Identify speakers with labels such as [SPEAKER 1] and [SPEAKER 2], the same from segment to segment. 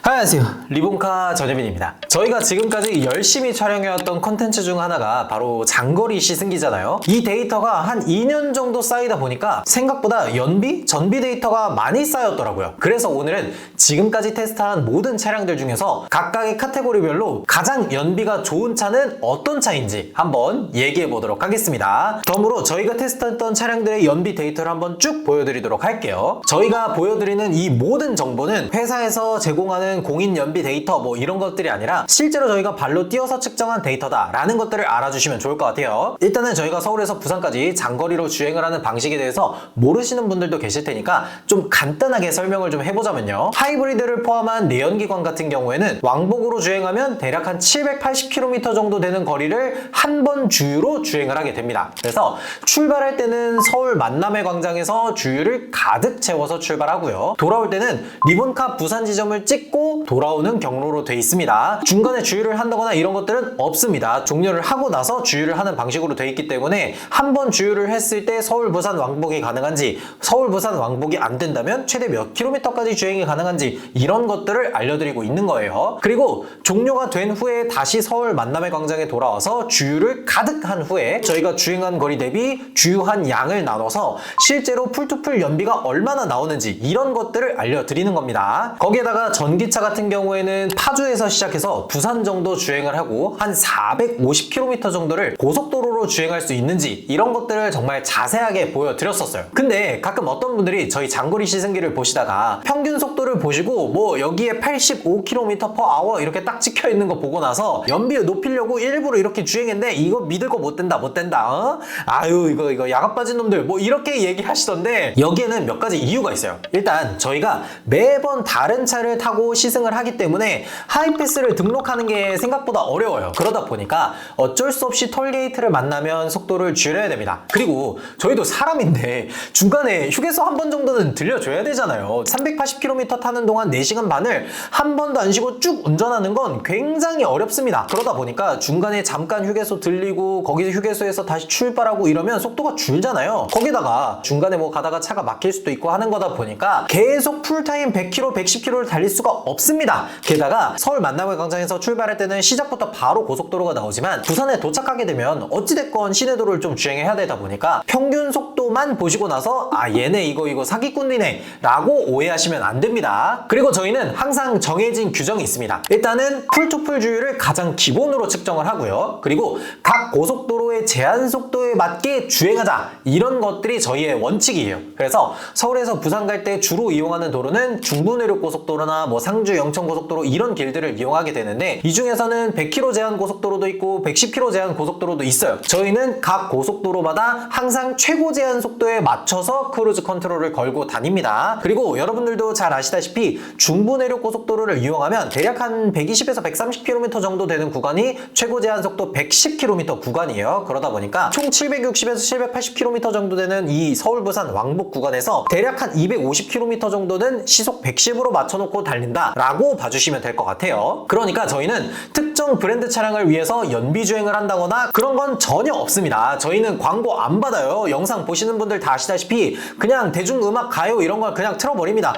[SPEAKER 1] 안녕하세요, 리본카 전혜민입니다. 저희가 지금까지 열심히 촬영해왔던 컨텐츠 중 하나가 바로 장거리 시승기잖아요. 이 데이터가 한 2년 정도 쌓이다 보니까 생각보다 연비, 전비 데이터가 많이 쌓였더라고요. 그래서 오늘은 지금까지 테스트한 모든 차량들 중에서 각각의 카테고리별로 가장 연비가 좋은 차는 어떤 차인지 한번 얘기해 보도록 하겠습니다. 덤으로 저희가 테스트했던 차량들의 연비 데이터를 한번 쭉 보여드리도록 할게요. 저희가 보여드리는 이 모든 정보는 회사에서 제공하는 공인 연비 데이터 뭐 이런 것들이 아니라 실제로 저희가 발로 뛰어서 측정한 데이터다 라는 것들을 알아주시면 좋을 것 같아요. 일단은 저희가 서울에서 부산까지 장거리로 주행을 하는 방식에 대해서 모르시는 분들도 계실 테니까 좀 간단하게 설명을 좀 해보자면요, 하이브리드를 포함한 내연기관 같은 경우에는 왕복으로 주행하면 대략 한 780km 정도 되는 거리를 한 번 주유로 주행을 하게 됩니다. 그래서 출발할 때는 서울 만남의 광장에서 주유를 가득 채워서 출발하고요, 돌아올 때는 리본카 부산 지점을 찍고 돌아오는 경로로 돼 있습니다. 중간에 주유를 한다거나 이런 것들은 없습니다. 종료를 하고 나서 주유를 하는 방식으로 돼 있기 때문에 한 번 주유를 했을 때 서울 부산 왕복이 가능한지, 서울 부산 왕복이 안 된다면 최대 몇 킬로미터까지 주행이 가능한지 이런 것들을 알려드리고 있는 거예요. 그리고 종료가 된 후에 다시 서울 만남의 광장에 돌아와서 주유를 가득 한 후에 저희가 주행한 거리 대비 주유한 양을 나눠서 실제로 풀투풀 연비가 얼마나 나오는지 이런 것들을 알려드리는 겁니다. 거기에다가 전기차 같은 경우에는 파주에서 시작해서 부산 정도 주행을 하고 한 450km 정도를 고속도로로 주행할 수 있는지 이런 것들을 정말 자세하게 보여드렸었어요. 근데 가끔 어떤 분들이 저희 장거리 시승기를 보시다가 평균 속도를 보시고 뭐 여기에 85km/h 이렇게 딱 찍혀 있는 거 보고 나서 연비 높이려고 일부러 이렇게 주행했는데 이거 믿을 거 못 된다 어? 아유 이거 야가 빠진 놈들 뭐 이렇게 얘기하시던데, 여기에는 몇 가지 이유가 있어요. 일단 저희가 매번 다른 차를 타고 시승을 하기 때문에 하이패스를 등록하는 게 생각보다 어려워요. 그러다 보니까 어쩔 수 없이 톨게이트를 만나면 속도를 줄여야 됩니다. 그리고 저희도 사람인데 중간에 휴게소 한 번 정도는 들려줘야 되잖아요. 380km 타는 동안 4시간 반을 한 번도 안 쉬고 쭉 운전하는 건 굉장히 어렵습니다. 그러다 보니까 중간에 잠깐 휴게소 들리고 거기서 휴게소에서 다시 출발하고 이러면 속도가 줄잖아요. 거기다가 중간에 뭐 가다가 차가 막힐 수도 있고 하는 거다 보니까 계속 풀타임 100km, 110km를 달릴 수가 없습니다. 게다가 서울 만남의 광장에서 출발할 때는 시작부터 바로 고속도로가 나오지만 부산에 도착하게 되면 어찌됐건 시내도로를 좀 주행해야 되다 보니까 평균 속도만 보시고 나서 아 얘네 이거 사기꾼이네 라고 오해하시면 안 됩니다. 그리고 저희는 항상 정해진 규정이 있습니다. 일단은 풀투풀 주유를 가장 기본으로 측정을 하고요, 그리고 각 고속도로의 제한 속도에 맞게 주행하자 이런 것들이 저희의 원칙이에요. 그래서 서울에서 부산 갈 때 주로 이용하는 도로는 중부내륙 고속도로나 뭐 상주 영천 고속도로 이런 길들을 이용하게 되는데, 이 중에서는 100km 제한 고속도로도 있고 110km 제한 고속도로도 있어요. 저희는 각 고속도로마다 항상 최고 제한 속도에 맞춰서 크루즈 컨트롤을 걸고 다닙니다. 그리고 여러분들도 잘 아시다시피 중부내륙 고속도로를 이용하면 대략 한 120에서 130km 정도 되는 구간이 최고 제한 속도 110km 구간이에요. 그러다 보니까 총 760에서 780km 정도 되는 이 서울 부산 왕복 구간에서 대략 한 250km 정도는 시속 110으로 맞춰놓고 달린다 라고 봐주시면 될 것 같아요. 그러니까 저희는 특정 브랜드 차량을 위해서 연비 주행을 한다거나 그런 건 전혀 없습니다. 저희는 광고 안 받아요. 영상 보시는 분들 다 아시다시피 그냥 대중음악 가요 이런 걸 그냥 틀어버립니다.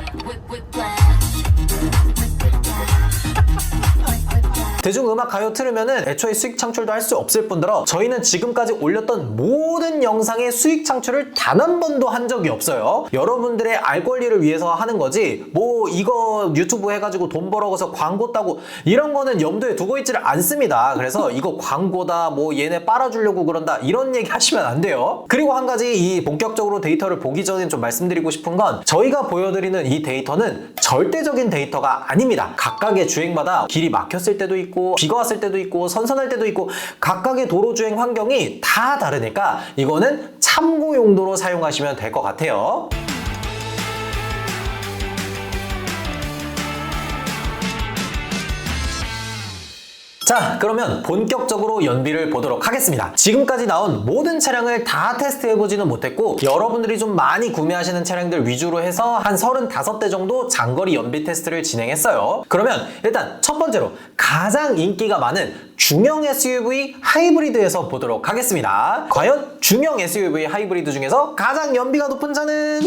[SPEAKER 1] 대중음악 가요 틀으면은 애초에 수익 창출도 할 수 없을 뿐더러 저희는 지금까지 올렸던 모든 영상의 수익 창출을 단 한 번도 한 적이 없어요. 여러분들의 알 권리를 위해서 하는 거지 뭐 이거 유튜브 해가지고 돈 벌어서 광고 따고 이런 거는 염두에 두고 있지를 않습니다. 그래서 이거 광고다 뭐 얘네 빨아주려고 그런다 이런 얘기 하시면 안 돼요. 그리고 한 가지 이 본격적으로 데이터를 보기 전에 좀 말씀드리고 싶은 건 저희가 보여드리는 이 데이터는 절대적인 데이터가 아닙니다. 각각의 주행마다 길이 막혔을 때도 있고 비가 왔을 때도 있고 선선할 때도 있고 각각의 도로 주행 환경이 다 다르니까 이거는 참고 용도로 사용하시면 될 것 같아요. 자, 그러면 본격적으로 연비를 보도록 하겠습니다. 지금까지 나온 모든 차량을 다 테스트해보지는 못했고 여러분들이 좀 많이 구매하시는 차량들 위주로 해서 한 35대 정도 장거리 연비 테스트를 진행했어요. 그러면 일단 첫 번째로 가장 인기가 많은 중형 SUV 하이브리드에서 보도록 하겠습니다. 과연 중형 SUV 하이브리드 중에서 가장 연비가 높은 차는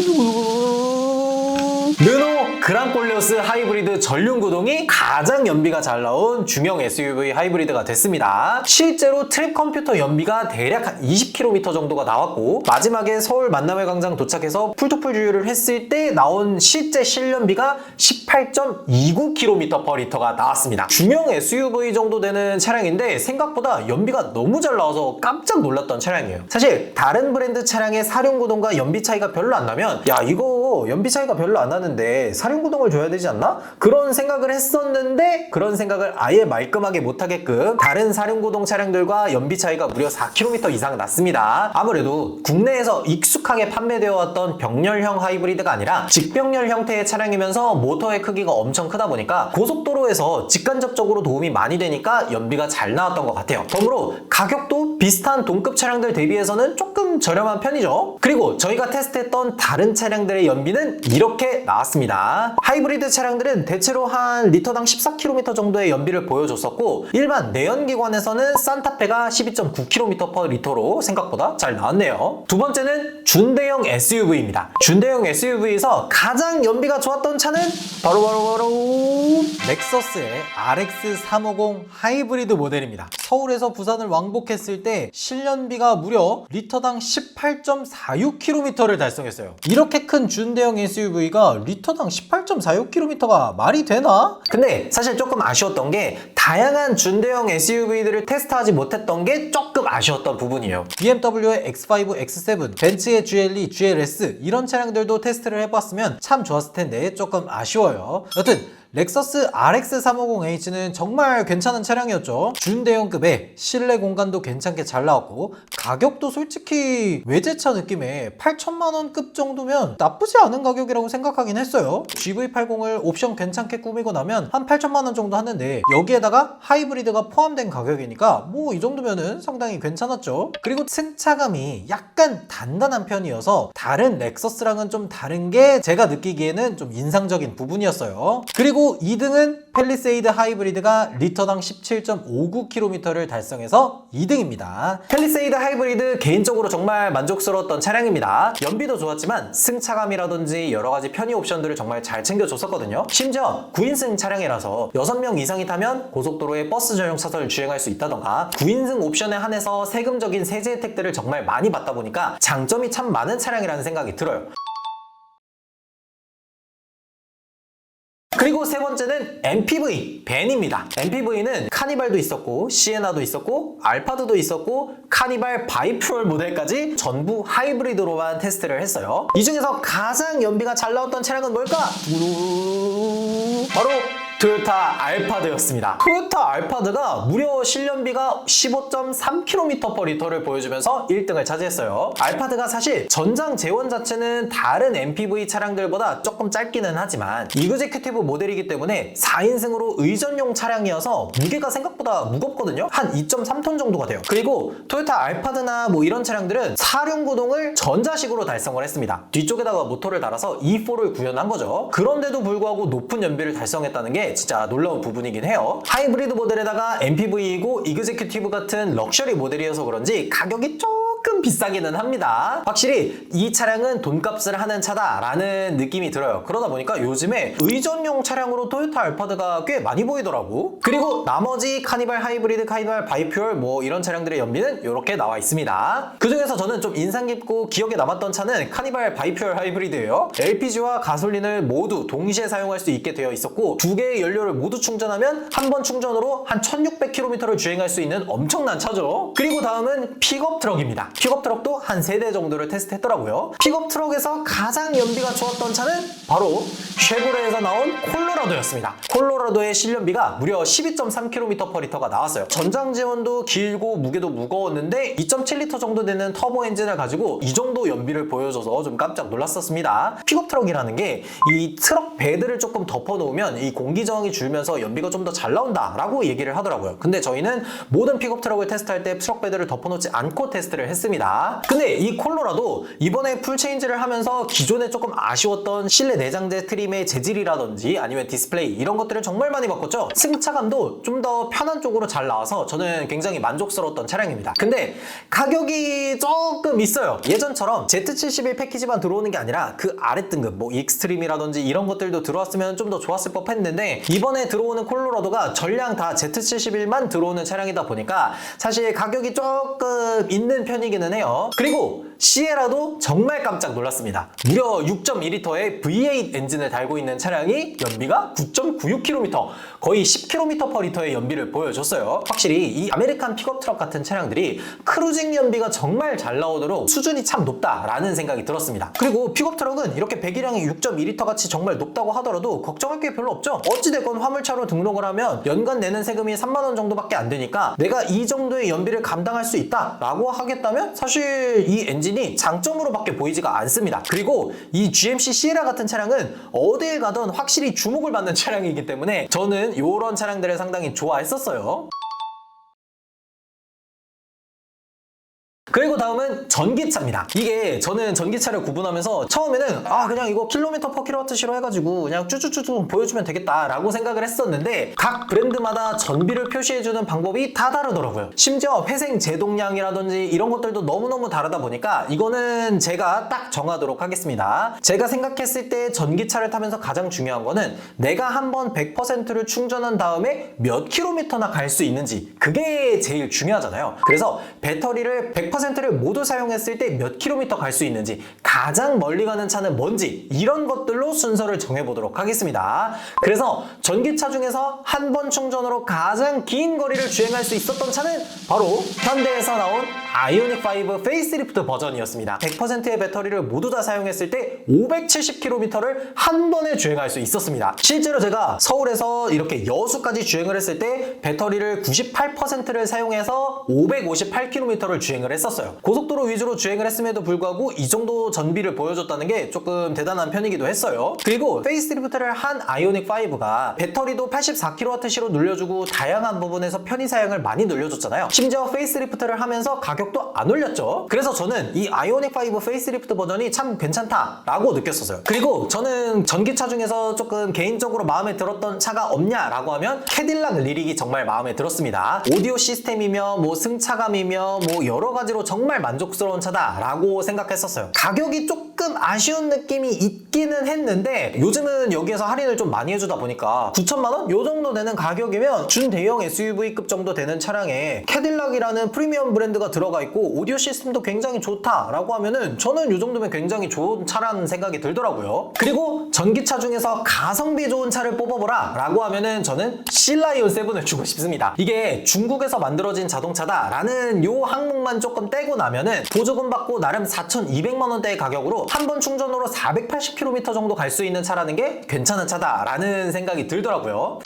[SPEAKER 1] 르노 그랑콜레오스 하이브리드 전륜구동이 가장 연비가 잘 나온 중형 SUV 하이브리드가 됐습니다. 실제로 트립 컴퓨터 연비가 대략 한 20km 정도가 나왔고, 마지막에 서울 만남의 광장 도착해서 풀토풀 주유를 했을 때 나온 실제 실연비가 18.29km/L가 나왔습니다. 중형 SUV 정도 되는 차량인데 생각보다 연비가 너무 잘 나와서 깜짝 놀랐던 차량이에요. 사실 다른 브랜드 차량의 사륜구동과 연비 차이가 별로 안 나면, 야 이거 연비 차이가 별로 안 나는데 사륜구동을 줘야 되지 않나? 그런 생각을 했었는데, 그런 생각을 아예 말끔하게 못하게끔 다른 사륜구동 차량들과 연비 차이가 무려 4km 이상 났습니다. 아무래도 국내에서 익숙하게 판매되어 왔던 병렬형 하이브리드가 아니라 직병렬 형태의 차량이면서 모터의 크기가 엄청 크다 보니까 고속도로에서 직간접적으로 도움이 많이 되니까 연비가 잘 나왔던 것 같아요. 덤으로 가격도 비슷한 동급 차량들 대비해서는 조금 저렴한 편이죠. 그리고 저희가 테스트했던 다른 차량들의 연비는 이렇게 나왔습니다. 하이브리드 차량들은 대체로 한 리터당 14km 정도의 연비를 보여줬었고, 일반 내연기관에서는 산타페가 12.9km/L로 생각보다 잘 나왔네요. 두 번째는 준대형 SUV입니다. 준대형 SUV에서 가장 연비가 좋았던 차는 바로 렉서스의 RX350 하이브리드 모델입니다. 서울에서 부산을 왕복했을 때 실연비가 무려 리터당 18.46km를 달성했어요. 이렇게 큰 준대형 SUV가 리터당 18.46km가 말이 되나? 근데 사실 조금 아쉬웠던 게 다양한 준대형 SUV들을 테스트하지 못했던 게 조금 아쉬웠던 부분이에요. BMW의 X5, X7, 벤츠의 GLE, GLS 이런 차량들도 테스트를 해봤으면 참 좋았을 텐데 조금 아쉬워요. 여튼 렉서스 RX350H는 정말 괜찮은 차량이었죠. 준대형급에 실내 공간도 괜찮게 잘 나왔고, 가격도 솔직히 외제차 느낌의 8천만원급 정도면 나쁘지 않은 가격이라고 생각하긴 했어요. GV80을 옵션 괜찮게 꾸미고 나면 한 8천만원 정도 하는데, 여기에다가 하이브리드가 포함된 가격이니까 뭐 이 정도면은 상당히 괜찮았죠. 그리고 승차감이 약간 단단한 편이어서 다른 렉서스랑은 좀 다른 게 제가 느끼기에는 좀 인상적인 부분이었어요. 그리고 2등은 팰리세이드 하이브리드가 리터당 17.59km를 달성해서 2등입니다. 팰리세이드 하이브리드 개인적으로 정말 만족스러웠던 차량입니다. 연비도 좋았지만 승차감이라든지 여러가지 편의 옵션들을 정말 잘 챙겨줬었거든요. 심지어 9인승 차량이라서 6명 이상이 타면 고속도로에 버스 전용 차선을 주행할 수 있다던가, 9인승 옵션에 한해서 세금적인 세제 혜택들을 정말 많이 받다 보니까 장점이 참 많은 차량이라는 생각이 들어요. 그리고 세 번째는 MPV, 밴입니다. MPV는 카니발도 있었고, 시에나도 있었고, 알파드도 있었고, 카니발 바이퓨얼 모델까지 전부 하이브리드로만 테스트를 했어요. 이 중에서 가장 연비가 잘 나왔던 차량은 뭘까? 바로 토요타 알파드였습니다. 토요타 알파드가 무려 실연비가 15.3km/L를 보여주면서 1등을 차지했어요. 알파드가 사실 전장 제원 자체는 다른 MPV 차량들보다 조금 짧기는 하지만 이그제큐티브 모델이기 때문에 4인승으로 의전용 차량이어서 무게가 생각보다 무겁거든요. 한 2.3톤 정도가 돼요. 그리고 토요타 알파드나 뭐 이런 차량들은 사륜구동을 전자식으로 달성을 했습니다. 뒤쪽에다가 모터를 달아서 E4를 구현한 거죠. 그런데도 불구하고 높은 연비를 달성했다는 게 진짜 놀라운 부분이긴 해요. 하이브리드 모델에다가 MPV이고 이그제큐티브 같은 럭셔리 모델이어서 그런지 가격이 조금 비싸기는 합니다. 확실히 이 차량은 돈값을 하는 차다라는 느낌이 들어요. 그러다 보니까 요즘에 의전용 차량으로 토요타 알파드가 꽤 많이 보이더라고. 그리고 나머지 카니발 하이브리드, 카니발 바이퓨얼 뭐 이런 차량들의 연비는 이렇게 나와 있습니다. 그 중에서 저는 좀 인상 깊고 기억에 남았던 차는 카니발 바이퓨얼 하이브리드예요. LPG와 가솔린을 모두 동시에 사용할 수 있게 되어 있었고, 두 개의 연료를 모두 충전하면 한 번 충전으로 한 1600km를 주행할 수 있는 엄청난 차죠. 그리고 다음은 픽업 트럭입니다. 픽업 트럭도 한 3대 정도를 테스트했더라고요. 픽업 트럭에서 가장 연비가 좋았던 차는 바로 쉐보레에서 나온 콜로라도였습니다. 콜로라도의 실연비가 무려 12.3km/L가 나왔어요. 전장 지원도 길고 무게도 무거웠는데 2.7L 정도 되는 터보 엔진을 가지고 이 정도 연비를 보여줘서 좀 깜짝 놀랐었습니다. 픽업 트럭이라는 게 이 트럭 베드를 조금 덮어놓으면 이 공기 저항이 줄면서 연비가 좀 더 잘 나온다 라고 얘기를 하더라고요. 근데 저희는 모든 픽업 트럭을 테스트할 때 트럭 베드를 덮어놓지 않고 테스트를 했습니다. 근데 이 콜로라도 이번에 풀체인지를 하면서 기존에 조금 아쉬웠던 실내 내장재 트림의 재질이라든지 아니면 디스플레이 이런 것들을 정말 많이 바꿨죠. 승차감도 좀 더 편한 쪽으로 잘 나와서 저는 굉장히 만족스러웠던 차량입니다. 근데 가격이 조금 있어요. 예전처럼 Z71 패키지만 들어오는 게 아니라 그 아랫등급 뭐 익스트림이라든지 이런 것들도 들어왔으면 좀 더 좋았을 법했는데, 이번에 들어오는 콜로라도가 전량 다 Z71만 들어오는 차량이다 보니까 사실 가격이 조금 있는 편이기는 해요. 그리고 시에라도 정말 깜짝 놀랐습니다. 무려 6.2L의 V8 엔진을 달고 있는 차량이 연비가 9.96km, 거의 10km/L의 연비를 보여줬어요. 확실히 이 아메리칸 픽업 트럭 같은 차량들이 크루징 연비가 정말 잘 나오도록 수준이 참 높다라는 생각이 들었습니다. 그리고 픽업 트럭은 이렇게 배기량이 6.2L 같이 정말 높다고 하더라도 걱정할 게 별로 없죠. 어찌됐건 화물차로 등록을 하면 연간 내는 세금이 3만원 정도밖에 안 되니까 내가 이 정도의 연비를 감당할 수 있다라고 하겠다면 사실 이 엔진이 장점으로밖에 보이지가 않습니다. 그리고 이 GMC 시에라 같은 차량은 어딜 가든 확실히 주목을 받는 차량이기 때문에 저는 이런 차량들을 상당히 좋아했었어요. 그리고 다음은 전기차입니다. 이게 저는 전기차를 구분하면서 처음에는 그냥 이거 킬로미터 퍼 킬로와트시로 해가지고 그냥 쭈쭈쭈쭈 보여주면 되겠다 라고 생각을 했었는데, 각 브랜드마다 전비를 표시해주는 방법이 다 다르더라고요. 심지어 회생 제동량이라든지 이런 것들도 너무너무 다르다 보니까 이거는 제가 딱 정하도록 하겠습니다. 제가 생각했을 때 전기차를 타면서 가장 중요한 거는 내가 한번 100%를 충전한 다음에 몇 킬로미터나 갈 수 있는지, 그게 제일 중요하잖아요. 그래서 배터리를 100%를 모두 사용했을 때 몇 킬로미터 갈 수 있는지, 가장 멀리 가는 차는 뭔지, 이런 것들로 순서를 정해보도록 하겠습니다. 그래서 전기차 중에서 한 번 충전으로 가장 긴 거리를 주행할 수 있었던 차는 바로 현대에서 나온 아이오닉5 페이스리프트 버전이었습니다. 100%의 배터리를 모두 다 사용했을 때 570km를 한 번에 주행할 수 있었습니다. 실제로 제가 서울에서 이렇게 여수까지 주행을 했을 때 배터리를 98%를 사용해서 558km를 주행을 했었어요. 고속도로 위주로 주행을 했음에도 불구하고 이 정도 전비를 보여줬다는 게 조금 대단한 편이기도 했어요. 그리고 페이스리프트를 한 아이오닉5가 배터리도 84kWh로 늘려주고 다양한 부분에서 편의 사양을 많이 늘려줬잖아요. 심지어 페이스리프트를 하면서 가격도 안 올렸죠. 그래서 저는 이 아이오닉5 페이스리프트 버전이 참 괜찮다라고 느꼈었어요. 그리고 저는 전기차 중에서 조금 개인적으로 마음에 들었던 차가 없냐라고 하면 캐딜락 리릭이 정말 마음에 들었습니다. 오디오 시스템이며 뭐 승차감이며 뭐 여러 가지로 정말 만족스러운 차다라고 생각했었어요. 가격이 조금 아쉬운 느낌이 있기는 했는데 요즘은 여기에서 할인을 좀 많이 해주다 보니까 9천만 원? 요 정도 되는 가격이면 준대형 SUV급 정도 되는 차량에 캐딜락이라는 프리미엄 브랜드가 들어가 있고 오디오 시스템도 굉장히 좋다라고 하면은 저는 요 정도면 굉장히 좋은 차라는 생각이 들더라고요. 그리고 전기차 중에서 가성비 좋은 차를 뽑아보라 라고 하면은 저는 실라이온 7을 주고 싶습니다. 이게 중국에서 만들어진 자동차다라는 요 항목만 조금 떼고 나면은 보조금 받고 나름 4,200만원대의 가격으로 한 번 충전으로 480km 정도 갈 수 있는 차라는 게 괜찮은 차다라는 생각이 들더라고요.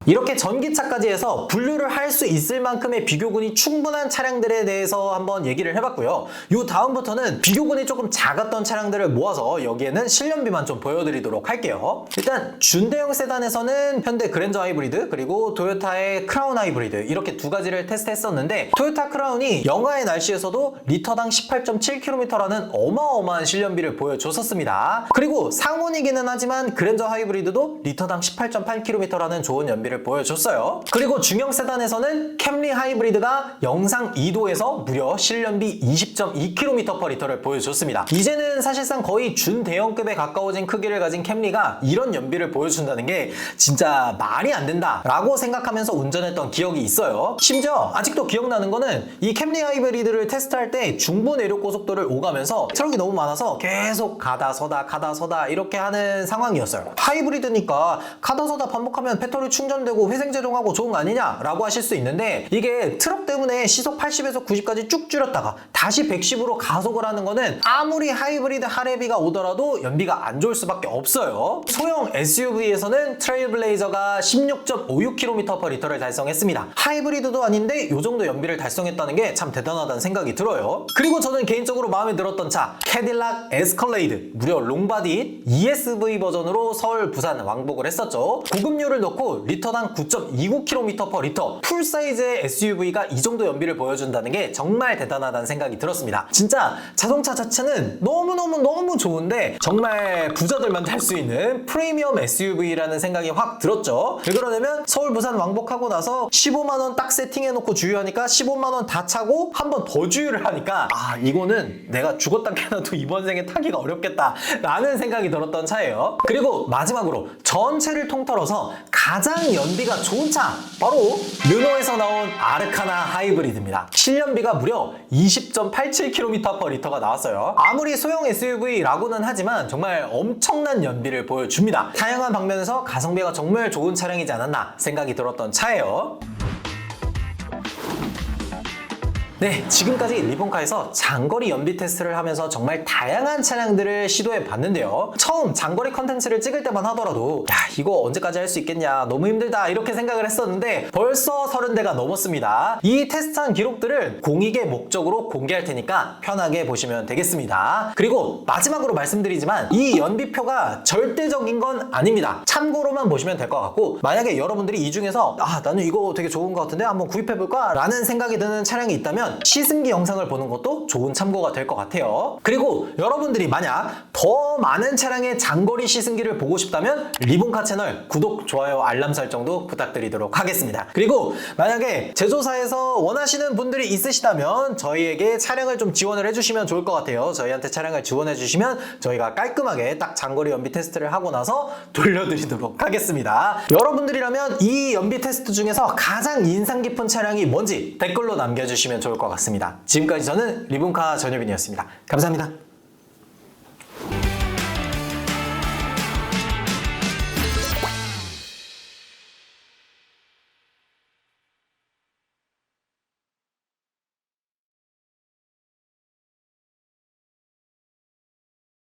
[SPEAKER 1] 이렇게 전기차까지 해서 분류를 할 수 있을 만큼의 비교군이 충분한 차량들에 대해서 한번 얘기를 해봤고요. 요 다음부터는 비교군이 조금 작았던 차량들을 모아서 여기에는 실년비만 좀 보여드리도록 할게요. 일단 준대형 세단에서는 현대 그랜저 하이브리드 그리고 토요타의 크라운 하이브리드 이렇게 두 가지를 테스트했었는데, 토요타 크라운이 영하의 날씨에서도 리터당 18.7km라는 어마어마한 실년비를 보여줬었습니다. 그리고 상온이기는 하지만 그랜저 하이브리드도 리터당 18.8km라는 좋은 연비를 보여줬어요. 그리고 중형 세단에서는 캠리 하이브리드가 영상 2도에서 무려 실연비 20.2km/L를 보여줬습니다. 이제는 사실상 거의 준대형급에 가까워진 크기를 가진 캠리가 이런 연비를 보여준다는 게 진짜 말이 안 된다라고 생각하면서 운전했던 기억이 있어요. 심지어 아직도 기억나는 거는 이 캠리 하이브리드를 테스트할 때 중부 내륙 고속도로를 오가면서 트럭이 너무 많아서 계속 가다 서다 이렇게 하는 상황이었어요. 하이브리드니까 가다 서다 반복하면 배터리 충전되고 회생제동하고 좋은 거 아니냐라고 하실 수 있는데, 이게 트럭 때문에 시속 80에서 90까지 쭉 줄였다가 다시 110으로 가속을 하는 거는 아무리 하이브리드 하레비가 오더라도 연비가 안 좋을 수밖에 없어요. 소형 SUV에서는 트레일블레이저가 16.56km/L를 달성했습니다. 하이브리드도 아닌데 이 정도 연비를 달성했다는 게 참 대단하다는 생각이 들어요. 그리고 저는 개인적으로 마음에 들었던 차 캐딜락 에스컬레이드, 무려 롱바디인 ESV 버전으로 서울, 부산 왕복을 했었죠. 고급료를 넣고 리터당 리터당 9.29km/리터 풀 사이즈의 SUV가 이 정도 연비를 보여준다는 게 정말 대단하다는 생각이 들었습니다. 진짜 자동차 자체는 너무 좋은데 정말 부자들만 탈 수 있는 프리미엄 SUV라는 생각이 확 들었죠. 왜 그러냐면 서울 부산 왕복하고 나서 15만원 딱 세팅해놓고 주유하니까 15만원 다 차고 한 번 더 주유를 하니까 아 이거는 내가 죽었다 깨어나도 이번 생에 타기가 어렵겠다 라는 생각이 들었던 차예요. 그리고 마지막으로 전체를 통틀어서 가장 연비가 좋은 차 바로 르노에서 나온 아르카나 하이브리드입니다. 실연비가 무려 20.87km/L가 나왔어요. 아무리 소형 SUV라고는 하지만 정말 엄청난 연비를 보여줍니다. 다양한 방면에서 가성비가 정말 좋은 차량이지 않았나 생각이 들었던 차예요. 네, 지금까지 리본카에서 장거리 연비 테스트를 하면서 정말 다양한 차량들을 시도해 봤는데요. 처음 장거리 컨텐츠를 찍을 때만 하더라도 야 이거 언제까지 할 수 있겠냐 너무 힘들다 이렇게 생각을 했었는데 벌써 30대가 넘었습니다. 이 테스트한 기록들을 공익의 목적으로 공개할 테니까 편하게 보시면 되겠습니다. 그리고 마지막으로 말씀드리지만 이 연비표가 절대적인 건 아닙니다. 참고로만 보시면 될 것 같고 만약에 여러분들이 이 중에서 아 나는 이거 되게 좋은 것 같은데 한번 구입해볼까 라는 생각이 드는 차량이 있다면 시승기 영상을 보는 것도 좋은 참고가 될 것 같아요. 그리고 여러분들이 만약 더 많은 차량의 장거리 시승기를 보고 싶다면 리본카 채널 구독, 좋아요, 알람 설정도 부탁드리도록 하겠습니다. 그리고 만약에 제조사에서 원하시는 분들이 있으시다면 저희에게 차량을 좀 지원을 해주시면 좋을 것 같아요. 저희한테 차량을 지원해 주시면 저희가 깔끔하게 딱 장거리 연비 테스트를 하고 나서 돌려드리도록 하겠습니다. 여러분들이라면 이 연비 테스트 중에서 가장 인상 깊은 차량이 뭔지 댓글로 남겨주시면 좋을 것 같습니다. 지금까지 저는 리본카 전효빈이었습니다. 감사합니다.